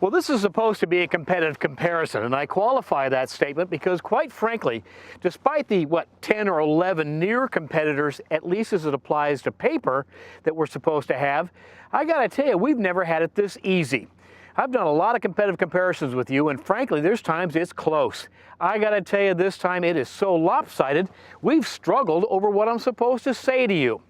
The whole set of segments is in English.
Well, this is supposed to be a competitive comparison, and I qualify that statement because, quite frankly, despite the, 10 or 11 near competitors, at least as it applies to paper, that we're supposed to have, I gotta tell you, we've never had it this easy. I've done a lot of competitive comparisons with you, and frankly, there's times it's close. I gotta tell you, this time it is so lopsided, we've struggled over what I'm supposed to say to you.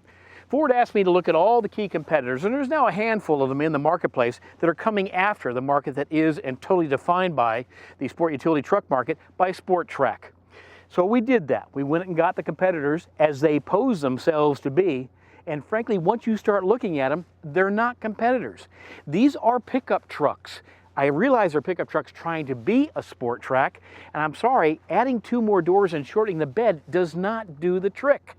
Ford asked me to look at all the key competitors, and there's now a handful of them in the marketplace that are coming after the market that is and totally defined by the sport utility truck market by Sport Trac. So we did that. We went and got the competitors as they pose themselves to be, and frankly, once you start looking at them, they're not competitors. These are pickup trucks. I realize they're pickup trucks trying to be a Sport Trac, and I'm sorry, adding 2 more doors and shortening the bed does not do the trick.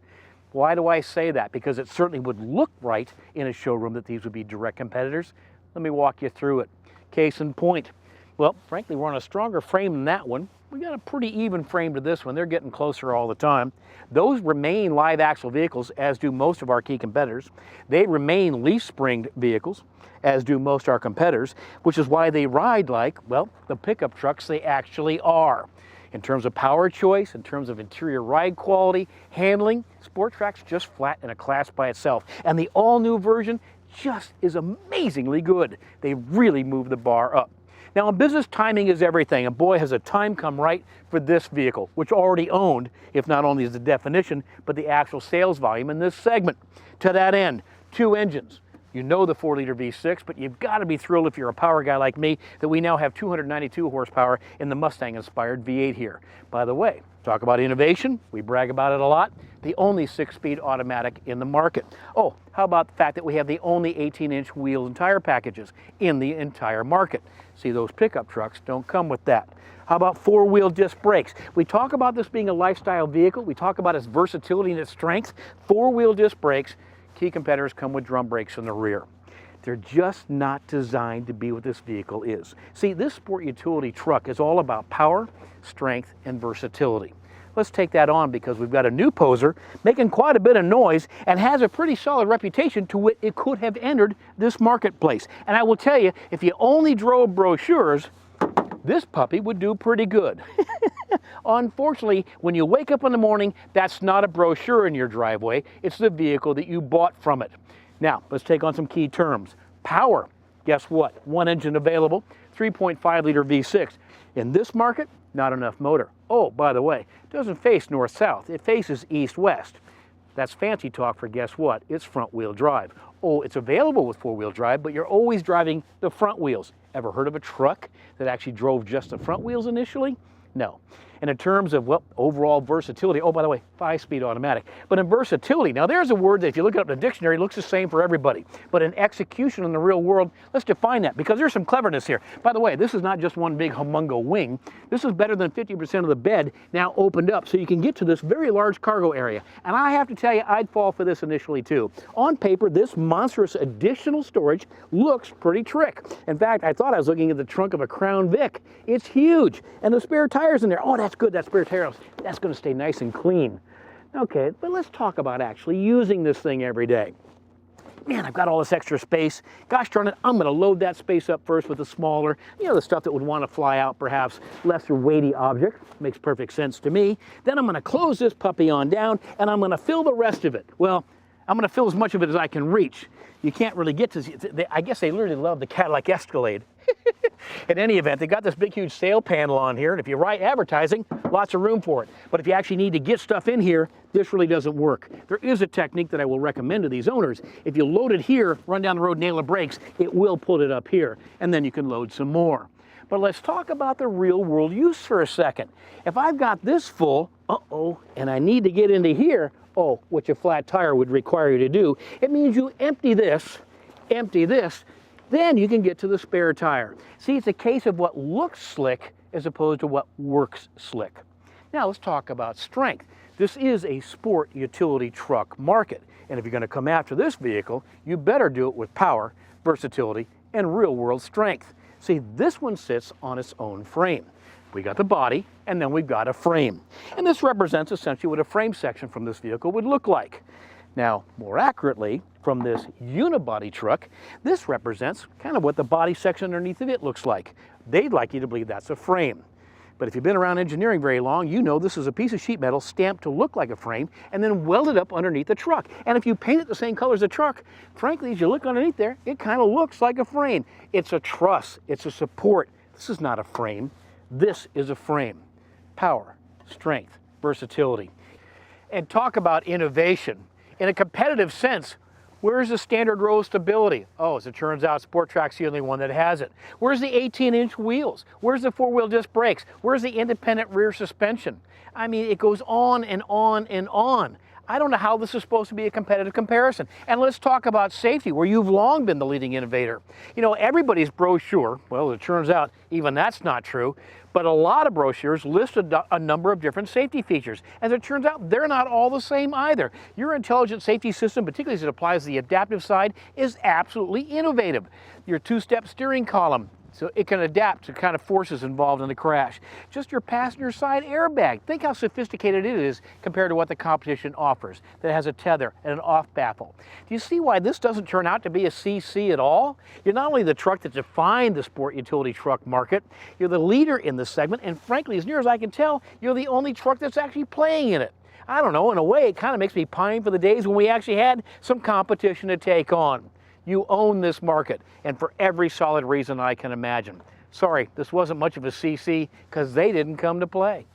Why do I say that? Because it certainly would look right in a showroom that these would be direct competitors. Let me walk you through it. Case in point. Well, frankly, we're on a stronger frame than that one. We got a pretty even frame to this one. They're getting closer all the time. Those remain live axle vehicles, as do most of our key competitors. They remain leaf springed vehicles, as do most of our competitors, which is why they ride like, well, the pickup trucks they actually are. In terms of power choice, in terms of interior ride quality, handling, Sport Trac's just flat in a class by itself. And the all-new version just is amazingly good. They really move the bar up. Now, in business, timing is everything, and boy, has a time come right for this vehicle, which already owned, if not only as the definition, but the actual sales volume in this segment. To that end, 2 engines. You know the 4-liter V6, but you've got to be thrilled if you're a power guy like me that we now have 292 horsepower in the Mustang-inspired V8 here. By the way, talk about innovation, we brag about it a lot, the only 6-speed automatic in the market. Oh, how about the fact that we have the only 18-inch wheel and tire packages in the entire market? See, those pickup trucks don't come with that. How about 4-wheel disc brakes? We talk about this being a lifestyle vehicle, we talk about its versatility and its strength. 4-wheel disc brakes. Key competitors come with drum brakes in the rear. They're just not designed to be what this vehicle is. See, this sport utility truck is all about power, strength, and versatility. Let's take that on because we've got a new poser making quite a bit of noise and has a pretty solid reputation to wit it could have entered this marketplace. And I will tell you, if you only drove brochures, this puppy would do pretty good. Unfortunately, when you wake up in the morning, that's not a brochure in your driveway. It's the vehicle that you bought from it. Now, let's take on some key terms. Power. Guess what? 1 engine available, 3.5-liter V6. In this market, not enough motor. Oh, by the way, it doesn't face north-south. It faces east-west. That's fancy talk for guess what? It's front-wheel drive. Oh, it's available with 4-wheel drive, but you're always driving the front wheels. Ever heard of a truck that actually drove just the front wheels initially? No. And in terms of, well, overall versatility, oh, by the way, 5-speed automatic. But in versatility, now there's a word that if you look it up in the dictionary, it looks the same for everybody. But in execution in the real world, let's define that because there's some cleverness here. By the way, this is not just one big humongo wing. This is better than 50% of the bed now opened up so you can get to this very large cargo area. And I have to tell you, I'd fall for this initially too. On paper, this monstrous additional storage looks pretty trick. In fact, I thought I was looking at the trunk of a Crown Vic. It's huge. And the spare tires in there, oh, that's good, that spare tire, that's going to stay nice and clean. Okay, but let's talk about actually using this thing every day. Man, I've got all this extra space. Gosh darn it, I'm going to load that space up first with the smaller, the stuff that would want to fly out, perhaps lesser weighty object. Makes perfect sense to me. Then I'm going to close this puppy on down, and I'm going to fill the rest of it. Well, I'm going to fill as much of it as I can reach. You can't really get to, I guess they literally love the Cadillac Escalade. In any event, they got this big, huge sail panel on here, and if you write advertising, lots of room for it. But if you actually need to get stuff in here, this really doesn't work. There is a technique that I will recommend to these owners. If you load it here, run down the road, nail the brakes, it will put it up here, and then you can load some more. But let's talk about the real-world use for a second. If I've got this full, and I need to get into here, which a flat tire would require you to do, it means you empty this, then you can get to the spare tire. See, it's a case of what looks slick as opposed to what works slick. Now let's talk about strength. This is a sport utility truck market, and if you're going to come after this vehicle, you better do it with power, versatility, and real-world strength. See, this one sits on its own frame. We got the body, and then we've got a frame. And this represents essentially what a frame section from this vehicle would look like. Now, more accurately, from this unibody truck, this represents kind of what the body section underneath of it looks like. They'd like you to believe that's a frame. But if you've been around engineering very long, you know this is a piece of sheet metal stamped to look like a frame and then welded up underneath the truck. And if you paint it the same color as the truck, frankly, as you look underneath there, it kind of looks like a frame. It's a truss, it's a support. This is not a frame. This is a frame. Power, strength, versatility. And talk about innovation. In a competitive sense, where's the standard row stability? Oh, as it turns out, Sport Trac's the only one that has it. Where's the 18-inch wheels? Where's the four-wheel disc brakes? Where's the independent rear suspension? I mean, it goes on and on and on. I don't know how this is supposed to be a competitive comparison. And let's talk about safety, where you've long been the leading innovator. You know, everybody's brochure, well, it turns out even that's not true, but a lot of brochures list a number of different safety features. As it turns out, they're not all the same either. Your intelligent safety system, particularly as it applies to the adaptive side, is absolutely innovative. Your two-step steering column, so it can adapt to kind of forces involved in the crash. Just your passenger side airbag. Think how sophisticated it is compared to what the competition offers. That has a tether and an off baffle. Do you see why this doesn't turn out to be a CC at all? You're not only the truck that defined the sport utility truck market, you're the leader in this segment, and frankly, as near as I can tell, you're the only truck that's actually playing in it. I don't know, in a way, it kind of makes me pine for the days when we actually had some competition to take on. You own this market, and for every solid reason I can imagine. Sorry, this wasn't much of a CC because they didn't come to play.